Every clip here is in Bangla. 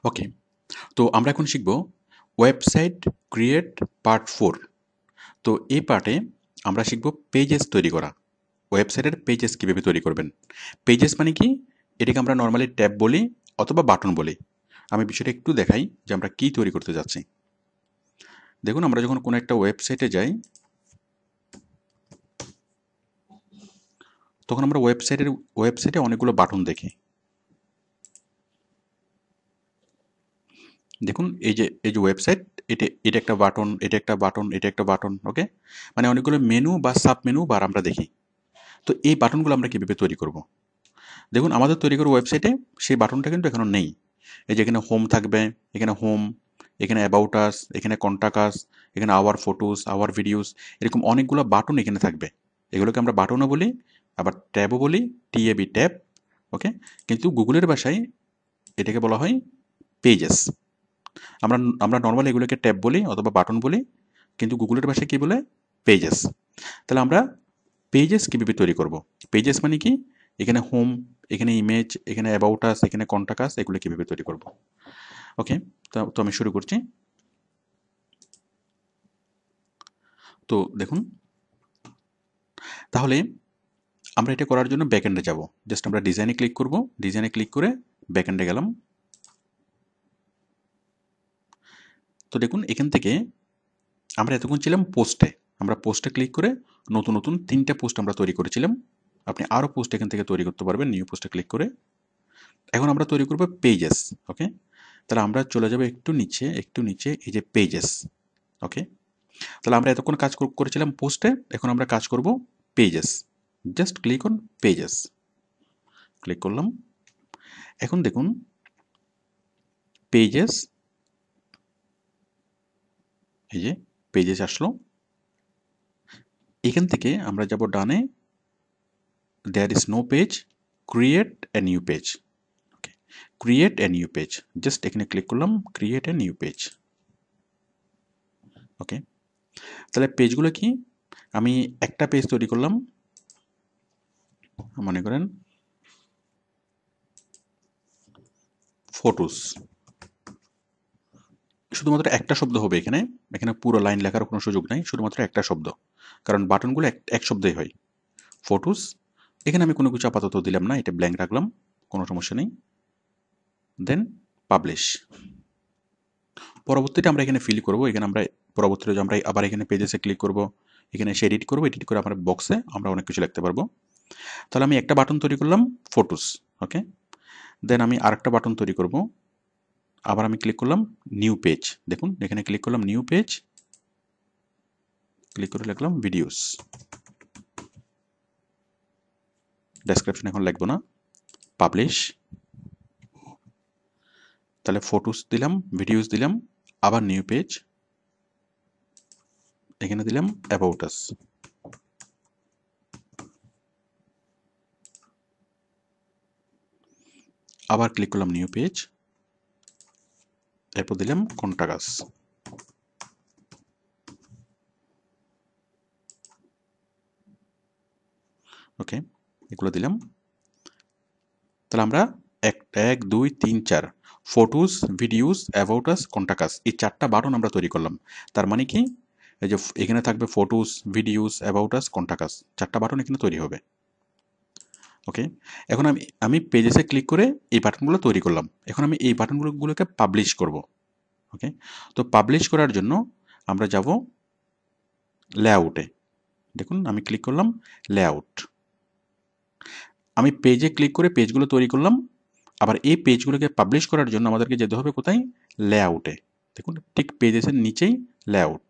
ওকে, তো আমরা এখন শিখব ওয়েবসাইট ক্রিয়েট পার্ট 4। তো এই পার্টে আমরা শিখব পেজেস তৈরি করা। ওয়েবসাইটের পেজেস কীভাবে তৈরি করবেন। পেজেস মানে কি, এটাকে আমরা নর্মালি ট্যাব বলি অথবা বাটন বলি। আমি বিষয়টা একটু দেখাই যে আমরা কি তৈরি করতে যাচ্ছি। দেখুন, আমরা যখন কোনো একটা ওয়েবসাইটে যাই তখন আমরা ওয়েবসাইটে অনেকগুলো বাটন দেখি। দেখুন, এই যে ওয়েবসাইট, এটা একটা বাটন, এটা একটা বাটন, এটা একটা বাটন। ওকে, মানে অনেকগুলো মেনু বা সাব মেনু বার আমরা দেখি। তো এই বাটনগুলো আমরা কীভাবে তৈরি করব। দেখুন, আমাদের তৈরি করা ওয়েবসাইটে সেই বাটনটা কিন্তু এখনো নেই। এই যে এখানে হোম থাকবে, এখানে হোম, এখানে অ্যাবাউট আস, এখানে কন্টাক্ট আস, এখানে আওয়ার ফটোস, আওয়ার ভিডিওস, এরকম অনেকগুলো বাটন এখানে থাকবে। এগুলোকে আমরা বাটনও বলি, আবার ট্যাবও বলি, টিএবি ট্যাব। ওকে, কিন্তু গুগলের ভাষায় এটাকে বলা হয় পেজেস। আমরা আমরা নর্মালি এগুলোকে ট্যাব বলি অথবা বাটন বলি, কিন্তু গুগলের ভাষায় কী বলে, পেজেস। তাহলে আমরা পেজেস কীভাবে তৈরি করব। পেজেস মানে কি, এখানে হোম, এখানে ইমেজ, এখানে অ্যাবাউট আস, এখানে কন্টাক্ট আস, এগুলো কীভাবে তৈরি করব। ওকে, তো আমি শুরু করছি। তো দেখুন, তাহলে আমরা এটা করার জন্য ব্যাকএন্ডে যাব। জাস্ট আমরা ডিজাইনে ক্লিক করব, ডিজাইনে ক্লিক করে ব্যাকএন্ডে গেলাম। তো দেখুন, এখান থেকে আমরা এতক্ষণ ছিলাম পোস্টে। আমরা পোস্টে ক্লিক করে নতুন নতুন 3টা পোস্ট আমরা তৈরি করেছিলাম। আপনি আরও পোস্ট এখান থেকে তৈরি করতে পারবেন নিউ পোস্টে ক্লিক করে। এখন আমরা তৈরি করব পেজেস। ওকে, তাহলে আমরা চলে যাব একটু নিচে, এই যে পেজেস। ওকে, তাহলে আমরা এতক্ষণ কাজ করেছিলাম পোস্টে, এখন আমরা কাজ করব pages. Just click on pages, click করলাম। এখন দেখুন পেজেস, এই যে পেজেস আসলো। এখান থেকে আমরা যাব ডানে, there is no page, create a new page. Okay, create a new page, just এখানে ক্লিক করলাম, create a new page. Okay, তাহলে পেজগুলো কি, আমি একটা পেজ তৈরি করলাম, মনে করেন ফটোস। শুধুমাত্র একটা শব্দ হবে এখানে, এখানে পুরো লাইন লেখার কোনো সুযোগ নাই, শুধুমাত্র একটা শব্দ, কারণ বাটনগুলো এক শব্দই হয়। ফটোস, এখানে আমি কোনো কিছু আপাতত দিলাম না, এটা ব্ল্যাঙ্ক রাখলাম, কোনো সমস্যা নেই। দেন পাবলিশ। পরবর্তীতে আমরা এখানে ফিল করব, এখানে আমরা পরবর্তীতে আমরা আবার এখানে পেজেসে ক্লিক করব, এখানে এসে এডিট করব, এডিট করে আমার বক্সে আমরা অনেক কিছু লিখতে পারবো। তাহলে আমি একটা বাটন তৈরি করলাম ফটোস। ওকে, দেন আমি আরেকটা বাটন তৈরি করব, আবার আমি ক্লিক করলাম নিউ পেজ। দেখুন এখানে ক্লিক করলাম নিউ পেজ, ক্লিক করে লিখলাম ভিডিওস। ডেসক্রিপশন এখন লিখবো না, পাবলিশ। তাহলে ফটোস দিলাম, ভিডিওস দিলাম, আবার নিউ পেজ, এখানে দিলাম অ্যাবাউট আস। আবার ক্লিক করলাম নিউ পেজ, এরপর দিলাম কন্টাক্ট আস। ওকে, এগুলো দিলাম। তাহলে আমরা 1 2 3 4 photos, videos, about us, contact আস, এই 4টা বাটন আমরা তৈরি করলাম। তার মানে কি, এই যে এখানে থাকবে photos, videos, about us, contact আস, 4টা বাটন এখানে তৈরি হবে। ওকে, এখন আমি পেজেসে ক্লিক করে এই বাটনগুলো তৈরি করলাম। এখন আমি এই বাটনগুলোকে পাবলিশ করব। ওকে, তো পাবলিশ করার জন্য আমরা যাব লেআউটে। দেখুন আমি ক্লিক করলাম লেআউট। আমি পেজে ক্লিক করে পেজগুলো তৈরি করলাম। আবার এই পেজগুলোকে পাবলিশ করার জন্য আমাদেরকে যেতে হবে কোথায়, লেআউটে। দেখুন ঠিক পেজেসের নিচেই লেআউট।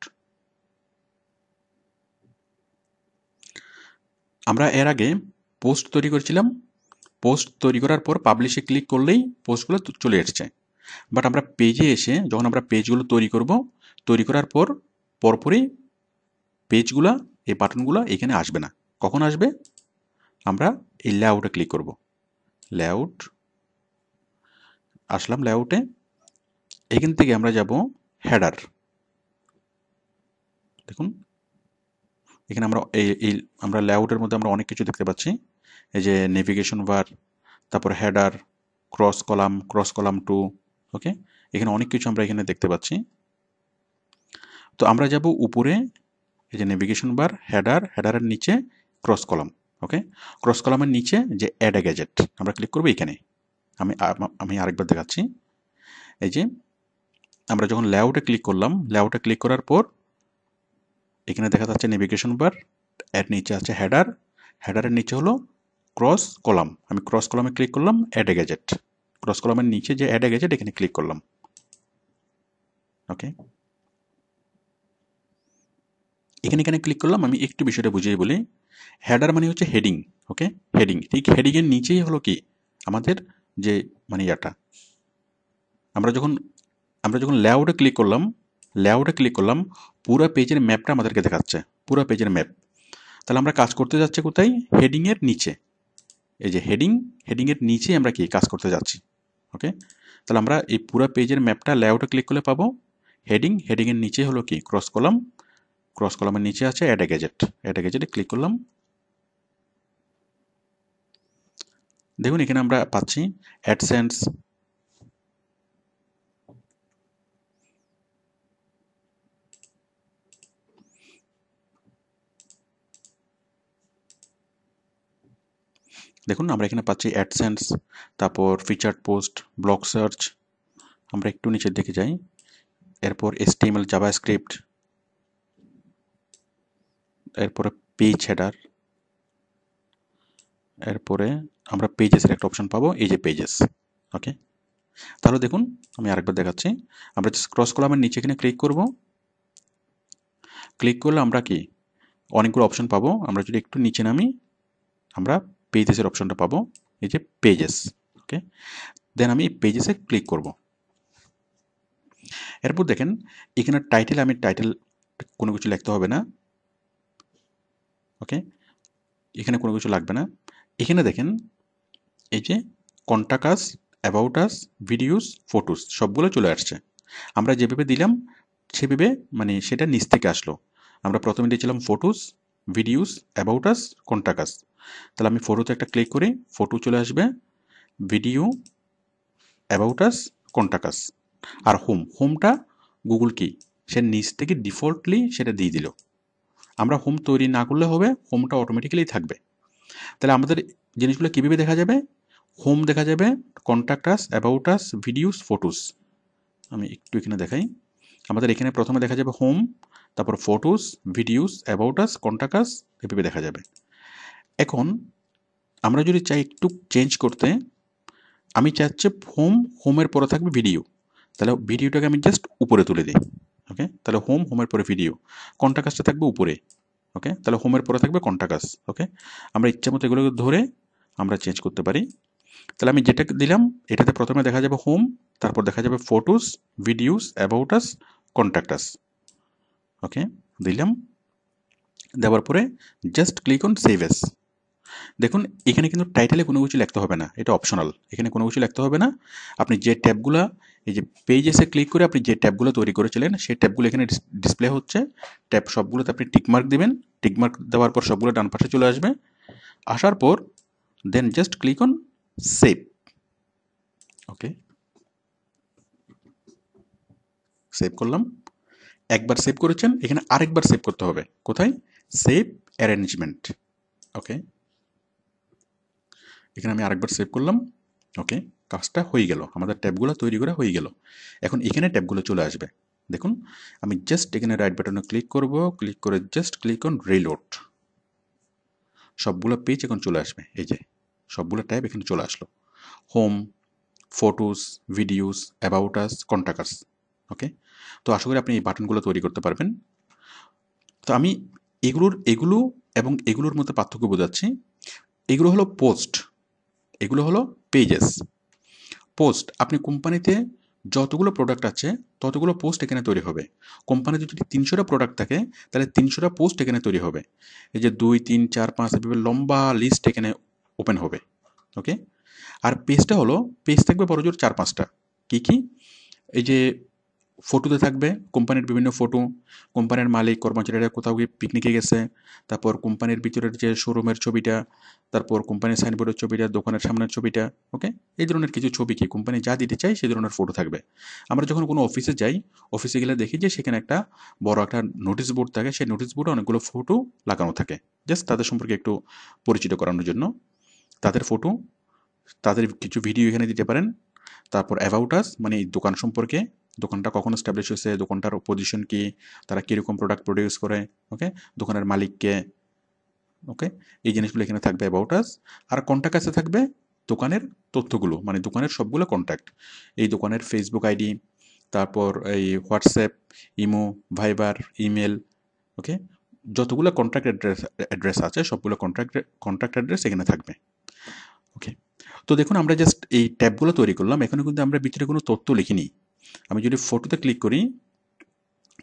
আমরা এর আগে পোস্ট তৈরি করেছিলাম, পোস্ট তৈরি করার পর পাবলিশে ক্লিক করলেই পোস্টগুলো চলে এসছে। বাট আমরা পেজে এসে যখন আমরা পেজগুলো তৈরি করব, তৈরি করার পর পরপরই পেজগুলা, এই বাটনগুলো এখানে আসবে না। কখন আসবে, আমরা এই লেআউটে ক্লিক করব। লেআউট, আসলাম লেআউটে। এখান থেকে আমরা যাব হেডার। দেখুন এখানে আমরা আমরা লেআউটের মধ্যে আমরা অনেক কিছু দেখতে পাচ্ছি। এই যে নেভিগেশন বার, তারপর হেডার, ক্রস কলাম 2, ওকে, এখানে অনেক কিছু আমরা এখানে দেখতে পাচ্ছি। তো আমরা যাব উপরে, এই যে নেভিগেশন বার, হেডারের নিচে ক্রস কলাম। ওকে, ক্রস কলামের নিচে যে অ্যাড এ গ্যাজেট আমরা ক্লিক করবো এখানে। আমি আরেকবার দেখাচ্ছি। এই যে আমরা যখন লেআউটে ক্লিক করলাম, লেআউটে ক্লিক করার পর এখানে দেখা যাচ্ছে নেভিগেশন বার, এর নিচে আছে হেডারের নিচে হলো ক্রস কলাম। আমি ক্রস কলামে ক্লিক করলাম, অ্যাড এ গ্যাজেট। ক্রস কলামের নিচে যে অ্যাড এ গ্যাজেট এখানে ক্লিক করলাম। ওকে, এখানে ক্লিক করলাম। আমি একটু বিষয়টা বুঝিয়ে বলি। হেডার মানে হচ্ছে হেডিং। ওকে, হেডিং, ঠিক হেডিংয়ের নিচেই হলো কি আমাদের যে মানে ইয়াটা, আমরা যখন লেআউটে ক্লিক করলাম পুরো পেজের ম্যাপটা আমাদেরকে দেখাচ্ছে, পুরো পেজের ম্যাপ। তাহলে আমরা কাজ করতে যাচ্ছি কোথায়? হেডিংয়ের নিচে। এই যে হেডিংয়ের নিচে আমরা কি কাজ করতে যাচ্ছি। ওকে, তাহলে আমরা এই পুরো পেজের ম্যাপটা লেআউটে ক্লিক করলে পাবো। হেডিংয়ের নিচে হলো কি ক্রস কলাম, ক্রস কলামের নিচে আছে অ্যাড এ গ্যাজেটে ক্লিক করলাম। দেখুন এখানে আমরা পাচ্ছি অ্যাডসেন্স, দেখুন আমরা এখানে পাচ্ছি অ্যাডসেন্স, তারপর ফিচার্ড পোস্ট, ব্লগ সার্চ। আমরা একটু নিচের দিকে যাই, এরপর HTML, জাভাস্ক্রিপ্ট, এরপরে পেজ হেডার, এরপরে আমরা পেজেসের একটা অপশন পাবো, এই যে পেজেস। ওকে, তাহলে দেখুন আমি আরেকবার দেখাচ্ছি। আমরা ক্রস কলামের নিচে এখানে ক্লিক করব। ক্লিক করলে আমরা কি অনেকগুলো অপশন পাবো। আমরা যদি একটু নিচে নামি আমরা পেজেসের অপশনটা পাবো, এই যে পেজেস। ওকে, দেন আমি পেজেসে ক্লিক করব। এরপর দেখেন এখানে টাইটেল কোনো কিছু লিখতে হবে না। ওকে, এখানে কোনো কিছু লাগবে না। এখানে দেখেন এই যে contact us, about us, videos, photos সবগুলো চলে আসছে। আমরা যেভাবে দিলাম সেভাবে মানে সেটা নিচ থেকে আসলো। আমরা প্রথমে দিয়েছিলাম photos, videos, about us, contact us. তাহলে আমি ফটোতে একটা ক্লিক করি, ফটো চলে আসবে, video, about us, contact us. আর হোমটা গুগল কি সে নিচ থেকে ডিফল্টলি সেটা দিয়ে দিল। আমরা হোম তৈরি না করলে হবে, হোমটা অটোমেটিক্যালি থাকবে। তাহলে আমাদের জিনিসগুলো কীভাবে দেখা যাবে? হোম দেখা যাবে, contact us, about us, videos, photos. আমি একটু এখানে দেখাই। আমাদের এখানে প্রথমে দেখা যাবে হোম, তারপর photos, videos, about us, contact আস, এভাবে দেখা যাবে। এখন আমরা যদি চাই একটু চেঞ্জ করতে, আমি চাচ্ছি হোমের পরে থাকবে ভিডিও। তাহলে ভিডিওটাকে আমি জাস্ট উপরে তুলে দিই। ওকে, তাহলে হোমের পরে ভিডিও, কন্ট্যাক্ট আসটা থাকবে উপরে। ওকে, তাহলে হোমের পরে থাকবে কন্ট্যাক্ট আস। ওকে, আমরা ইচ্ছা মতো এগুলোকে ধরে আমরা চেঞ্জ করতে পারি। তাহলে আমি যেটা দিলাম এটাতে প্রথমে দেখা যাবে হোম, তারপর দেখা যাবে photos, videos, about us, contact us. Okay, দিলাম, দেওয়ার পরে just click on save as. দেখুন এখানে কিন্তু টাইটেলে কোনো কিছু লিখতে হবে না, এটা অপশনাল। এখানে কোনো কিছু লিখতে হবে না। আপনি যে ট্যাবগুলো, এই যে পেজেসে ক্লিক করে আপনি যে ট্যাবগুলো তৈরি করেছিলেন সেই ট্যাবগুলো এখানে ডিসপ্লে হচ্ছে। ট্যাব সবগুলোতে আপনি টিকমার্ক দেবেন। টিকমার্ক দেওয়ার পর সবগুলো ডান পাশে চলে আসবে। আসার পর then just click on save. Okay, save করলাম। একবার সেভ করেছেন, এখানে আরেকবার সেভ করতে হবে। কোথায়? Save arrangement. ওকে, এখানে আমি আরেকবার সেভ করলাম। ওকে, কাজটা হয়ে গেল, আমাদের ট্যাবগুলো তৈরি করা হয়ে গেল। এখন এখানে ট্যাবগুলো চলে আসবে। দেখুন আমি জাস্ট এখানে রাইট বাটনে ক্লিক করব, ক্লিক করে জাস্ট ক্লিক অন রিলোড। সবগুলো পেজ এখন চলে আসবে। এই যে সবগুলো ট্যাব এখানে চলে আসলো, home, photos, videos, about us, contact us. Okay, তো আশা করি আপনি এই বাটনগুলো তৈরি করতে পারবেন। তো আমি এগুলো এবং এগুলোর মধ্যে পার্থক্য বোঝাচ্ছি। এগুলো হলো পোস্ট, এগুলো হলো পেজেস। পোস্ট, আপনি কোম্পানিতে যতগুলো প্রোডাক্ট আছে ততগুলো পোস্ট এখানে তৈরি হবে। কোম্পানিতে যদি 300টা প্রোডাক্ট থাকে তাহলে 300টা পোস্ট এখানে তৈরি হবে। এই যে 2, 3, 4, 5 এভাবে লম্বা লিস্ট এখানে ওপেন হবে। ওকে, আর পেজটা হলো, পেজ থাকবে বড় জোর 4-5টা। কী কী? এই যে ফটোতে থাকবে কোম্পানির বিভিন্ন ফটো, কোম্পানির মালিক কর্মচারীরা কোথাও গিয়ে পিকনিকে গেছে, তারপর কোম্পানির ভিতরের যে শোরুমের ছবিটা, তারপর কোম্পানির সাইনবোর্ডের ছবিটা, দোকানের সামনের ছবিটা, ওকে, এই ধরনের কিছু ছবি কি কোম্পানি যা দিতে চাই সেই ধরনের ফটো থাকবে। আমরা যখন কোনো অফিসে যাই, অফিসে গেলে দেখি যে সেখানে একটা বড় একটা নোটিশ বোর্ড থাকে, সেই নোটিশ বোর্ডে অনেকগুলো ফটো লাগানো থাকে, জাস্ট তাদের সম্পর্কে একটু পরিচিত করানোর জন্য। তাদের ফটো, তাদের কিছু ভিডিও এখানে দিতে পারেন। তারপর অ্যাবাউট আস, মানে এই দোকান সম্পর্কে, দোকানটা কখন এস্টাবলিশ হয়েছে, দোকানটার পজিশন কি, তারা কীরকম প্রোডাক্ট প্রডিউস করে, ওকে, দোকানের মালিককে, ওকে, এই জিনিসগুলো এখানে থাকবে অ্যাবাউট আস। আর কন্ট্যাক্ট কাছে থাকবে দোকানের তথ্যগুলো, মানে দোকানের সবগুলো কন্ট্যাক্ট, এই দোকানের ফেসবুক আইডি, তারপর এই হোয়াটসঅ্যাপ, ইমো, ভাইবার, ইমেল, ওকে, যতগুলো কন্ট্যাক্ট অ্যাড্রেস আছে সবগুলো কন্ট্যাক্ট অ্যাড্রেস এখানে থাকবে। ওকে, তো দেখুন আমরা জাস্ট এই ট্যাবগুলো তৈরি করলাম, এখানে কিন্তু আমরা ভিতরে কোনো তথ্য লিখিনি। আমি যদি ফটোতে ক্লিক করি,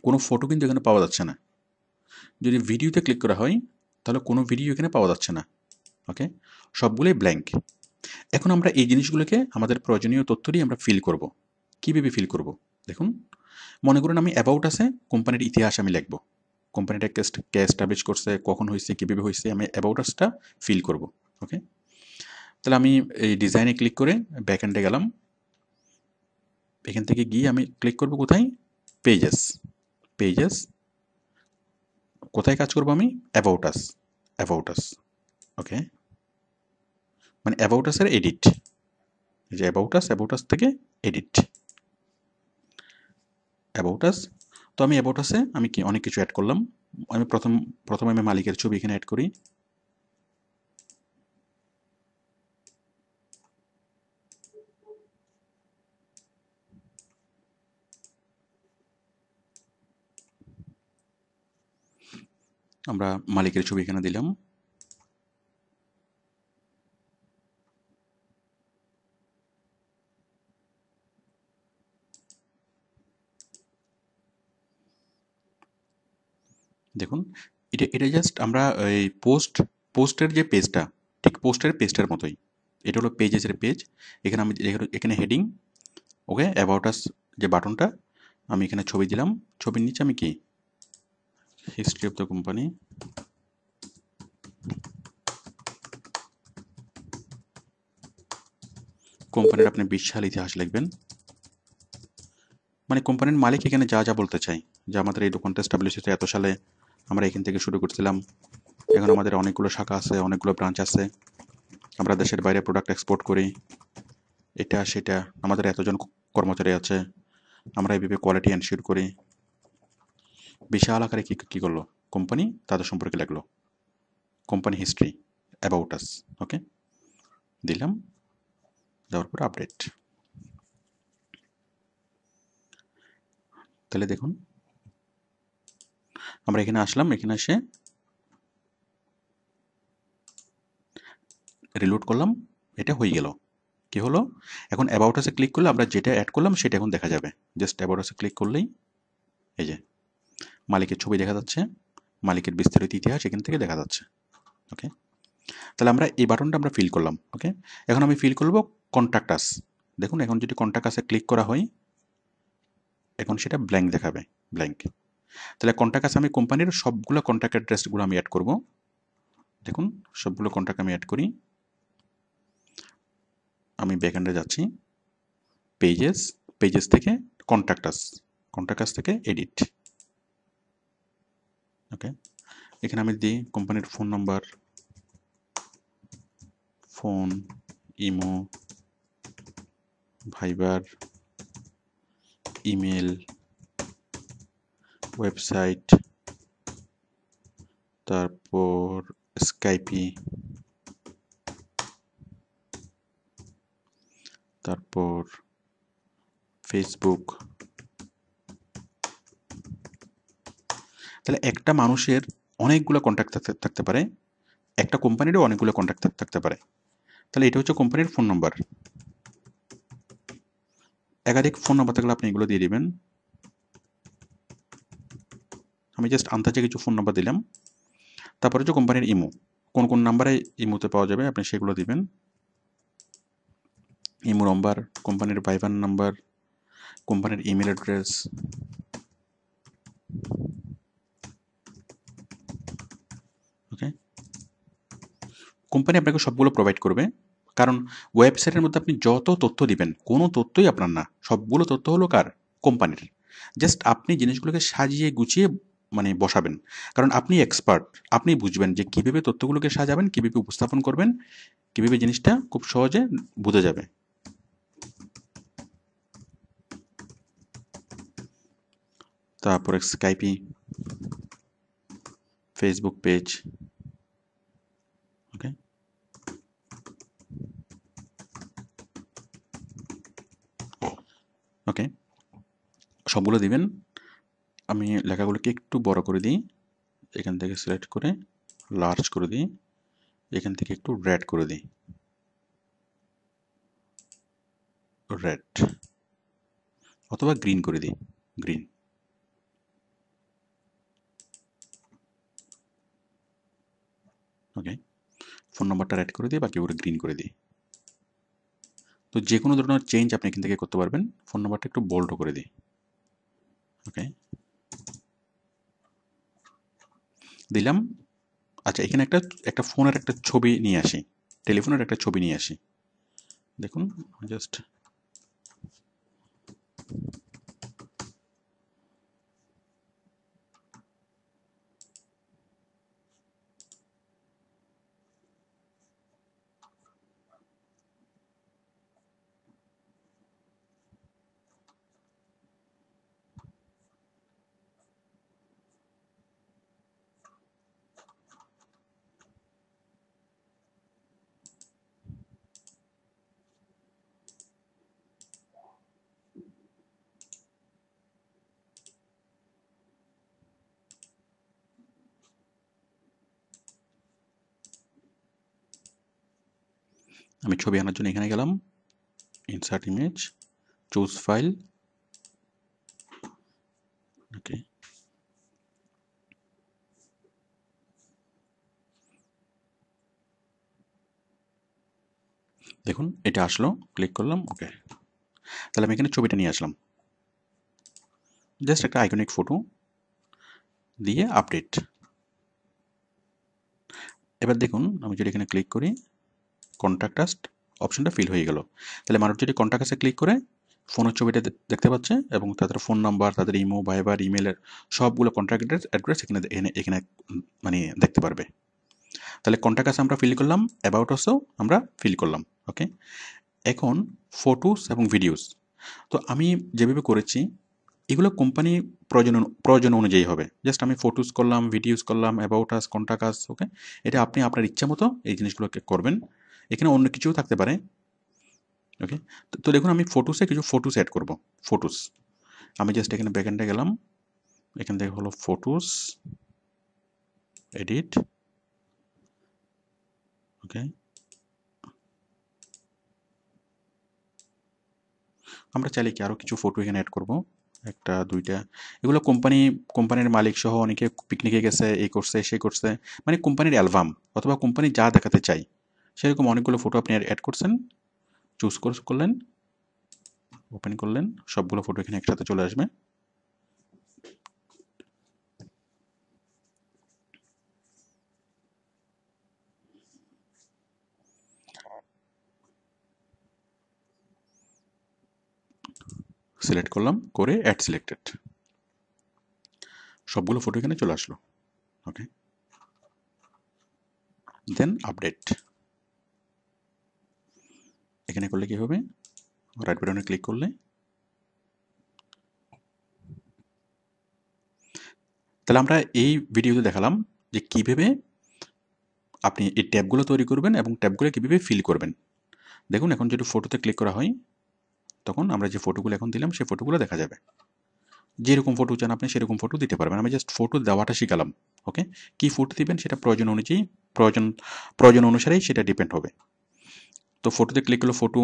কোনো ফটো কিন্তু এখানে পাওয়া যাচ্ছে না। যদি ভিডিওতে ক্লিক করা হয় তাহলে কোনো ভিডিও এখানে পাওয়া যাচ্ছে না, ওকে, সবগুলোই ব্ল্যাঙ্ক। এখন আমরা এই জিনিসগুলোকে আমাদের প্রয়োজনীয় তথ্য দিয়ে আমরা ফিল করব। কীভাবে ফিল করব দেখুন, মনে করুন আমি অ্যাবাউট আছে কোম্পানির ইতিহাস আমি লিখব, কোম্পানিটা কে এস্টাবলিশ করছে, কখন হয়েছে, কীভাবে হয়েছে, আমি অ্যাবাউট আসটা ফিল করব। ওকে, তাহলে আমি এই ডিজাইনে ক্লিক করে ব্যাকএন্ডে গেলাম, এখান থেকে গিয়ে আমি ক্লিক করব কোথায়, পেজেস, পেজেস, কোথায় কাজ করব আমি, অ্যাবাউট আস, অ্যাবাউট আস, ওকে, মানে অ্যাবাউট আসের এডিট, এই যে অ্যাবাউট আস থেকে এডিট, অ্যাবাউট আস। তো আমি অ্যাবাউট আসে আমি কি অনেক কিছু অ্যাড করলাম। আমি প্রথমে আমি মালিকের ছবি এখানে অ্যাড করি, আমরা মালিকের ছবি এখানে দিলাম। দেখুন এটা জাস্ট আমরা এই পোস্টের যে পেজটা, ঠিক পোস্টের পেজটার মতোই, এটা হলো পেজেসের পেজ। এখানে আমি এখানে হেডিং, ওকে, অ্যাবাউট আস যে বাটনটা, আমি এখানে ছবি দিলাম, ছবির নিচে আমি কি হিস্ট্রি অফ দ্য কোম্পানি, কোম্পানির আপনি 20 সাল ইতিহাস লিখবেন, মানে কোম্পানির মালিক এখানে যা যা বলতে চাই, যে আমাদের এই দোকানটা এস্টাবলিশ হয়েছে এত সালে, আমরা এখান থেকে শুরু করছিলাম, এখন আমাদের অনেকগুলো শাখা আছে, অনেকগুলো ব্রাঞ্চ আছে, আমরা দেশের বাইরে প্রোডাক্ট এক্সপোর্ট করি, এটা সেটা, আমাদের এতজন কর্মচারী আছে, আমরা এইভাবে কোয়ালিটি এনশিওর করি, বিশাল আকারে কী করলো কোম্পানি, তাদের সম্পর্কে লিখলো, company history, about us, okay, দিলাম, দেওয়ার পর আপডেট। তাহলে দেখুন আমরা এখানে আসলাম, এখানে এসে রিলোড করলাম, এটা হয়ে গেল। কি হলো, এখন অ্যাবাউট আসে ক্লিক করলে আমরা যেটা অ্যাড করলাম সেটা এখন দেখা যাবে, জাস্ট অ্যাবাউট আসে ক্লিক করলেই এই যে মালিকের ছবি দেখা যাচ্ছে, মালিকের বিস্তারিত ইতিহাস এখান থেকে দেখা যাচ্ছে। ওকে, তাহলে আমরা এই বাটনটা আমরা ফিল করলাম। ওকে, এখন আমি ফিল করব কন্ট্যাক্ট আস। দেখুন এখন যদি কন্ট্যাক্ট আসে ক্লিক করা হয়, এখন সেটা ব্ল্যাঙ্ক দেখাবে, ব্ল্যাঙ্ক। তাহলে কন্ট্যাক্ট আসে আমি কোম্পানির সবগুলো কন্ট্যাক্ট অ্যাড্রেসগুলো আমি অ্যাড করব। দেখুন সবগুলো কন্ট্যাক্ট আমি অ্যাড করি, আমি ব্যাকএন্ডে যাচ্ছি, পেজেস, পেজেস থেকে কন্ট্যাক্ট আস থেকে এডিট। ওকে, এখানে আমি দিই কোম্পানির phone number, phone, Imo, Viber, email, website, তারপর স্কাইপি, তারপর ফেসবুক। তাহলে একটা মানুষের অনেকগুলো কন্ট্যাক্ট থাকতে পারে, একটা কোম্পানিরও অনেকগুলো কন্ট্যাক্ট থাকতে পারে। তাহলে এটা হচ্ছে কোম্পানির ফোন নাম্বার, একাধিক ফোন নাম্বার থাকলে আপনি এগুলো দিয়ে দিবেন। আমি জাস্ট আন্দাজে কিছু ফোন নাম্বার দিলাম। তারপরে হচ্ছে কোম্পানির ইমো, কোন কোন নাম্বারে ইমোতে পাওয়া যাবে আপনি সেগুলো দিবেন, ইমো নাম্বার, কোম্পানির ভাইবার নাম্বার, কোম্পানির ইমেল অ্যাড্রেস, ওকে। কোম্পানি আপনাকে সবগুলো প্রোভাইড করবে, কারণ ওয়েবসাইটের মধ্যে আপনি যত তথ্য দিবেন কোনো তথ্যই আপনার না, সবগুলো তথ্য হলো কার? কোম্পানির। জাস্ট আপনি জিনিসগুলোকে সাজিয়ে গুছিয়ে মানে বসাবেন, কারণ আপনি এক্সপার্ট, আপনি বুঝবেন যে কীভাবে তথ্যগুলোকে সাজাবেন, কীভাবে উপস্থাপন করবেন, কীভাবে জিনিসটা খুব সহজে বোঝা যাবে। তারপরে স্কাইপি, ফেসবুক পেজ, ওকে। ওকে, সবগুলো দিবেন। আমি লেখাগুলোকে একটু বড় করে দিই, এখান থেকে সিলেক্ট করে লার্জ করে দিই, এখান থেকে একটু রেড করে দিই, রেড, অথবা গ্রিন করে দিই, গ্রিন। ওকে, ফোন নাম্বারটা রেড করে দিই, বাকিগুলো গ্রিন করে দিই। তো যে কোনো ধরনের চেঞ্জ আপনি এখান থেকে করতে পারবেন। ফোন নাম্বারটা একটু বোল্ড করে দিই, ওকে, দিলাম। আচ্ছা, এখানে একটা ফোনের একটা ছবি নিয়ে আসি, টেলিফোনের একটা ছবি নিয়ে আসি। দেখুন, জাস্ট আমি ছবি আনার জন্য এখানে গেলাম, ইনসার্ট ইমেজ, চুজ ফাইল, ওকে। দেখুন এটা আসলো, ক্লিক করলাম, ওকে। তাহলে আমি এখানে ছবিটা নিয়ে আসলাম, জাস্ট একটা আইকনিক ফটো দিয়ে আপডেট। এবার দেখুন আমি যদি এখানে ক্লিক করি, কন্ট্যাক্ট আস অপশনটা ফিল হয়ে গেল। তাহলে মানুষ যদি কন্ট্যাক্ট আসে ক্লিক করে ফোনের ছবিটা দেখতে পাচ্ছে, এবং তাদের ফোন নাম্বার, তাদের ইমো, ভাইবার, ইমেলের সবগুলো কন্ট্যাক্ট অ্যাড্রেস এখানে এখানে মানে দেখতে পারবে। তাহলে কন্ট্যাক্ট আস আমরা ফিল করলাম, অ্যাবাউট আসও আমরা ফিল করলাম, ওকে। এখন ফটোস এবং ভিডিওস, তো আমি যেভাবে করেছি এগুলো কোম্পানি প্রয়োজন অনুযায়ী হবে। জাস্ট আমি ফটোস করলাম, ভিডিওস করলাম, অ্যাবাউট আস, কন্ট্যাক্ট আস, ওকে। এটা আপনি আপনার ইচ্ছা মতো এই জিনিসগুলোকে করবেন, এখানে অন্য কিছুও থাকতে পারে, ওকে। তো দেখুন আমি ফটোসে কিছু ফটোস অ্যাড করব। ফটোস আমি জাস্ট এখানে ব্যাকএন্ডে গেলাম, এখান থেকে হলো ফটোস, এডিট, ওকে। আমরা চাইলে কি আরও কিছু ফটো এখানে অ্যাড করব, একটা দুইটা। এগুলো কোম্পানির মালিক সহ অনেকে পিকনিকে গেছে, এই করছে সেই করছে, মানে কোম্পানির অ্যালবাম অথবা কোম্পানি যা দেখাতে চাই সেরকম অনেকগুলো ফটো আপনি অ্যাড করছেন, চুজ করলেন, ওপেন করলেন, সবগুলো ফটো এখানে একসাথে চলে আসবে। সিলেক্ট করলাম, করে অ্যাড সিলেক্টেড, সবগুলো ফটো এখানে চলে আসলো, ওকে। দেন আপডেট, এখানে করলে কি হবে, রাইট বাটনে ক্লিক করলে, তাহলে আমরা এই ভিডিওতে দেখালাম যে কীভাবে আপনি এই ট্যাবগুলো তৈরি করবেন এবং ট্যাবগুলো কীভাবে ফিল করবেন। দেখুন এখন যদি ফটোতে ক্লিক করা হয় তখন আমরা যে ফটোগুলো এখন দিলাম সেই ফটোগুলো দেখা যাবে। যেরকম ফটো চান আপনি সেরকম ফটো দিতে পারবেন, আমি জাস্ট ফটো দেওয়াটা শিখালাম, ওকে। কী ফটো দিবেন সেটা প্রয়োজন অনুযায়ী, প্রয়োজন অনুসারেই সেটা ডিপেন্ড হবে। তো ফটোতে ক্লিক করলে ফটো,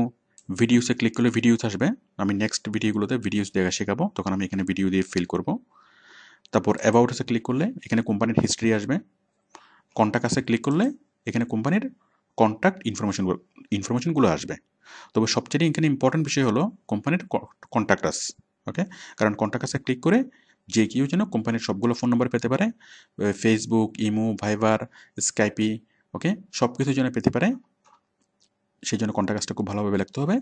ভিডিওসে ক্লিক করলে ভিডিওস আসবে। আমি নেক্সট ভিডিওগুলোতে ভিডিওস দেখা শেখাবো, তখন আমি এখানে ভিডিও দিয়ে ফিল করব। তারপর অ্যাবাউট আসে ক্লিক করলে এখানে কোম্পানির হিস্ট্রি আসবে। কন্ট্যাক্ট আসে ক্লিক করলে এখানে কোম্পানির কন্ট্যাক্ট ইনফরমেশনগুলো আসবে। তবে সবচেয়ে এখানে ইম্পর্টেন্ট বিষয় হলো কোম্পানির কন্ট্যাক্ট আস, ওকে, কারণ কন্ট্যাক্ট আসে ক্লিক করে যে কেউ যেন কোম্পানির সবগুলো ফোন নম্বর পেতে পারে, ফেসবুক, ইমো, ভাইবার, স্কাইপি, ওকে, সব কিছু যেন পেতে পারে, সেই জন্য কন্ট্যাক্ট আসটা খুব ভালোভাবে লিখতে হবে।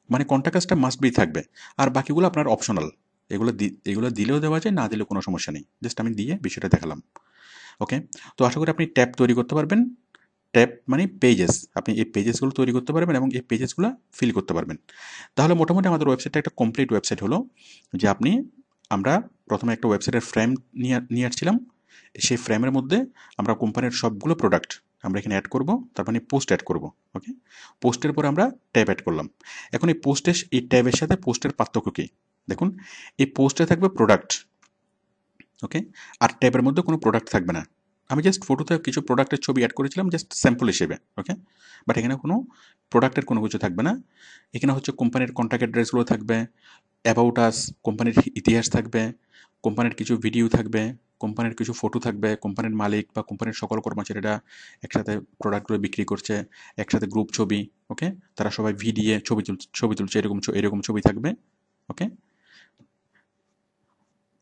মানে কন্ট্যাক্ট আসটা মাস্ট বি থাকবে, আর বাকিগুলো আপনার অপশনাল। এগুলো দিলেও দেওয়া যায়, না দিলেও কোনো সমস্যা নেই, জাস্ট আমি দিয়ে বিষয়টা দেখালাম। ওকে, তো আশা করি আপনি ট্যাব তৈরি করতে পারবেন। ট্যাব মানে পেজেস, আপনি এই পেজেসগুলো তৈরি করতে পারবেন এবং এই পেজেসগুলো ফিল করতে পারবেন। তাহলে মোটামুটি আমাদের ওয়েবসাইটটা একটা কমপ্লিট ওয়েবসাইট হলো। যে আমরা প্রথমে একটা ওয়েবসাইটের ফ্রেম নিয়ে আসছিলাম, সেই ফ্রেমের মধ্যে আমরা কোম্পানির সবগুলো প্রোডাক্ট আমরা এখানে অ্যাড করব, তার মানে পোস্ট অ্যাড করব। ওকে, পোস্টের পরে আমরা ট্যাব অ্যাড করলাম। এখন এই ট্যাবের সাথে পোস্টের পার্থক্য কী দেখুন। এই পোস্টে থাকবে প্রোডাক্ট, ওকে, আর ট্যাবের মধ্যে কোনো প্রোডাক্ট থাকবে না। আমি জাস্ট ফটোতে কিছু প্রোডাক্টের ছবি অ্যাড করেছিলাম জাস্ট স্যাম্পল হিসেবে, ওকে, বাট এখানে কোনো প্রোডাক্টের কোনো কিছু থাকবে না। এখানে হচ্ছে কোম্পানির কন্ট্যাক্ট অ্যাড্রেসগুলো থাকবে, অ্যাবাউট আস, কোম্পানির ইতিহাস থাকবে, কোম্পানির কিছু ভিডিও থাকবে, কোম্পানির কিছু ফটো থাকবে, কোম্পানির মালিক বা কোম্পানির সকল কর্মচারীরা একসাথে প্রোডাক্টগুলো বিক্রি করছে, একসাথে গ্রুপ ছবি, ওকে, তারা সবাই ভিডিও ছবি তুলছে, এরকম ছবি থাকবে। ওকে,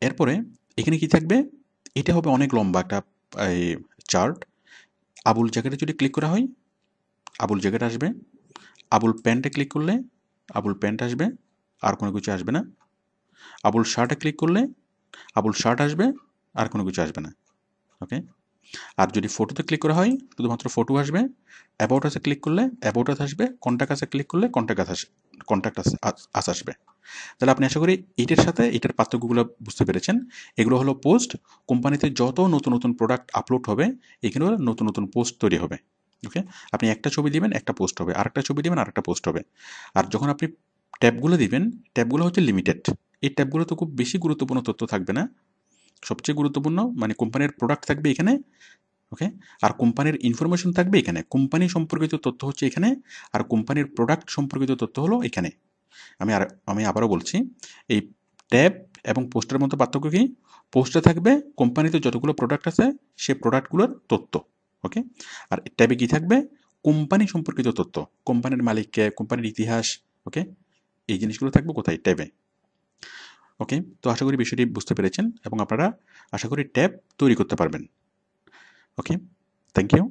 এরপরে এখানে কি থাকবে, এটা হবে অনেক লম্বা একটা চার্ট। আবুল জায়গাটা যদি ক্লিক করা হয়, আবুল জায়গাটা আসবে। আবুল প্যান্টে ক্লিক করলে আবুল প্যান্ট আসবে, আর কোনো কিছু আসবে না। আবুল শার্টে ক্লিক করলে আবুল শার্ট আসবে, আর কোনো কিছু আসবে না। ওকে, আর যদি ফটোতে ক্লিক করা হয় শুধুমাত্র ফটো আসবে। অ্যাবাউট আসে ক্লিক করলে অ্যাবাউট আস আসবে, কন্ট্যাক্ট আসে ক্লিক করলে কন্ট্যাক্ট আস আসবে। তাহলে আপনি আশা করি এটার সাথে এটার পার্থক্যগুলো বুঝতে পেরেছেন। এগুলো হলো পোস্ট। কোম্পানিতে যত নতুন নতুন প্রোডাক্ট আপলোড হবে, এখানে নতুন নতুন পোস্ট তৈরি হবে। ওকে, আপনি একটা ছবি দিবেন, একটা পোস্ট হবে, আরেকটা ছবি দিবেন, আরেকটা পোস্ট হবে। আর যখন আপনি ট্যাবগুলো দিবেন, ট্যাবগুলো হচ্ছে লিমিটেড। এই ট্যাবগুলোতে খুব বেশি গুরুত্বপূর্ণ তথ্য থাকবে না। সবচেয়ে গুরুত্বপূর্ণ মানে কোম্পানির প্রোডাক্ট থাকবে এখানে, ওকে, আর কোম্পানির ইনফরমেশন থাকবে এখানে, কোম্পানি সম্পর্কিত তথ্য হচ্ছে এখানে, আর কোম্পানির প্রোডাক্ট সম্পর্কিত তথ্য হলো এখানে। আমি আবারও বলছি, এই ট্যাব এবং পোস্টের মধ্যে পার্থক্য কি, পোস্টে থাকবে কোম্পানিতে যতগুলো প্রোডাক্ট আছে সেই প্রোডাক্টগুলোর তথ্য, ওকে, আর ট্যাবে কি থাকবে, কোম্পানি সম্পর্কিত তথ্য, কোম্পানির মালিককে, কোম্পানির ইতিহাস, ওকে, এই জিনিসগুলো থাকবে কোথায়, ট্যাবে। ওকে, তো আশা করি বিষয়টি বুঝতে পেরেছেন এবং আপনারা আশা করি ট্যাব তৈরি করতে পারবেন। ওকে, থ্যাংক ইউ।